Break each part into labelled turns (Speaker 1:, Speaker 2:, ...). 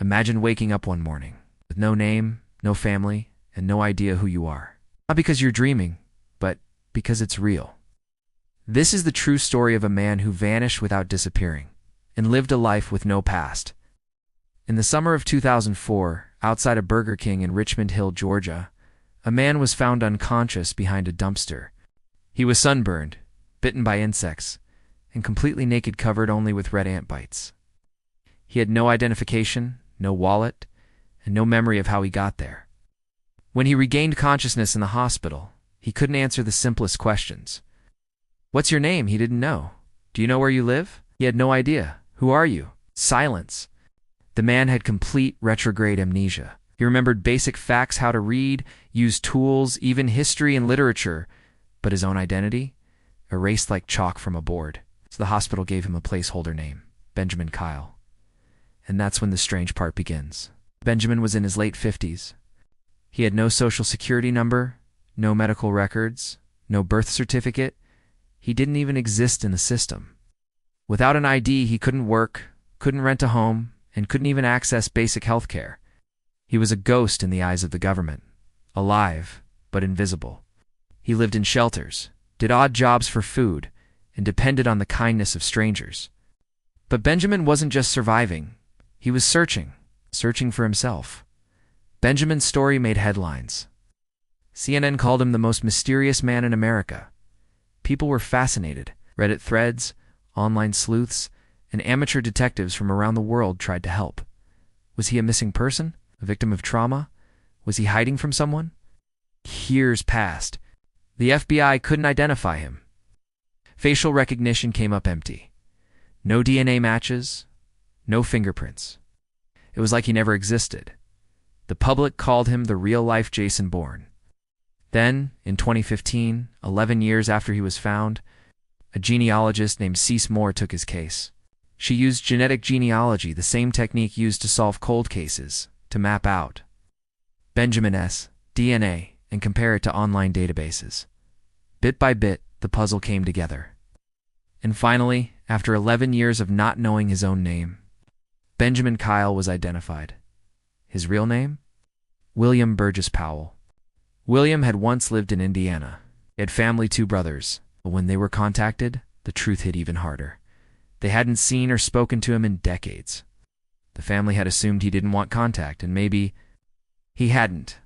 Speaker 1: Imagine waking up one morning with no name, no family, and no idea who you are. Not because you're dreaming, but because it's real. This is the true story of a man who vanished without disappearing and lived a life with no past. In the summer of 2004, outside a Burger King in Richmond Hill, Georgia, a man was found unconscious behind a dumpster. He was sunburned, bitten by insects, and completely naked, covered only with red ant bites. He had no identification, no wallet, and no memory of how he got there. When he regained consciousness in the hospital, he couldn't answer the simplest questions. What's your name? He didn't know. Do you know where you live? He had no idea. Who are you? Silence. The man had complete retrograde amnesia. He remembered basic facts, how to read, use tools, even history and literature, but his own identity? Erased like chalk from a board. So the hospital gave him a placeholder name, Benjamin Kyle. And that's when the strange part begins. Benjamin was in his late 50s. He had no social security number, no medical records, no birth certificate. He didn't even exist in the system. Without an ID, he couldn't work, couldn't rent a home, and couldn't even access basic health care. He was a ghost in the eyes of the government, alive but invisible. He lived in shelters, did odd jobs for food, and depended on the kindness of strangers. But Benjamin wasn't just surviving. He was searching for himself. Benjamin's story made headlines. CNN called him the most mysterious man in America. People were fascinated. Reddit threads, online sleuths, and amateur detectives from around the world tried to help. Was he a missing person? A victim of trauma? Was he hiding from someone? Years passed. The FBI couldn't identify him. Facial recognition came up empty. No DNA matches, no fingerprints. It was like he never existed. The public called him the real-life Jason Bourne. Then, in 2015, 11 years after he was found, a genealogist named Cece Moore took his case. She used genetic genealogy, the same technique used to solve cold cases, to map out Benjamin's DNA and compare it to online databases. Bit by bit, the puzzle came together. And finally, after 11 years of not knowing his own name, Benjamin Kyle was identified. His real name? William Burgess Powell. William had once lived in Indiana. He had family, 2 brothers, but when they were contacted, the truth hit even harder. They hadn't seen or spoken to him in decades. The family had assumed he didn't want contact, and maybe he hadn't.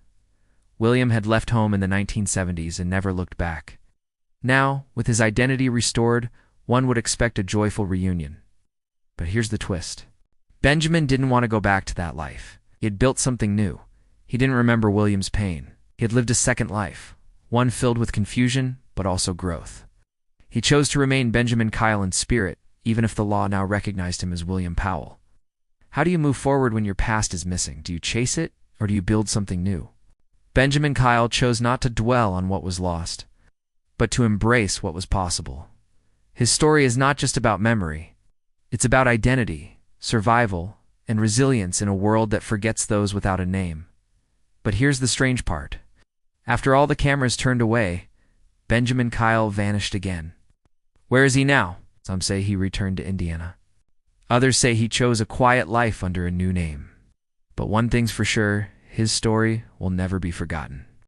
Speaker 1: William had left home in the 1970s and never looked back. Now, with his identity restored, one would expect a joyful reunion. But here's the twist. Benjamin didn't want to go back to that life. He had built something new. He didn't remember William's pain. He had lived a second life, one filled with confusion, but also growth. He chose to remain Benjamin Kyle in spirit, even if the law now recognized him as William Powell. How do you move forward when your past is missing? Do you chase it, or do you build something new? Benjamin Kyle chose not to dwell on what was lost, but to embrace what was possible. His story is not just about memory. It's about identity, survival, and resilience in a world that forgets those without a name. But here's the strange part. After all the cameras turned away, Benjamin Kyle vanished again. Where is he now? Some say he returned to Indiana. Others say he chose a quiet life under a new name. But one thing's for sure, his story will never be forgotten.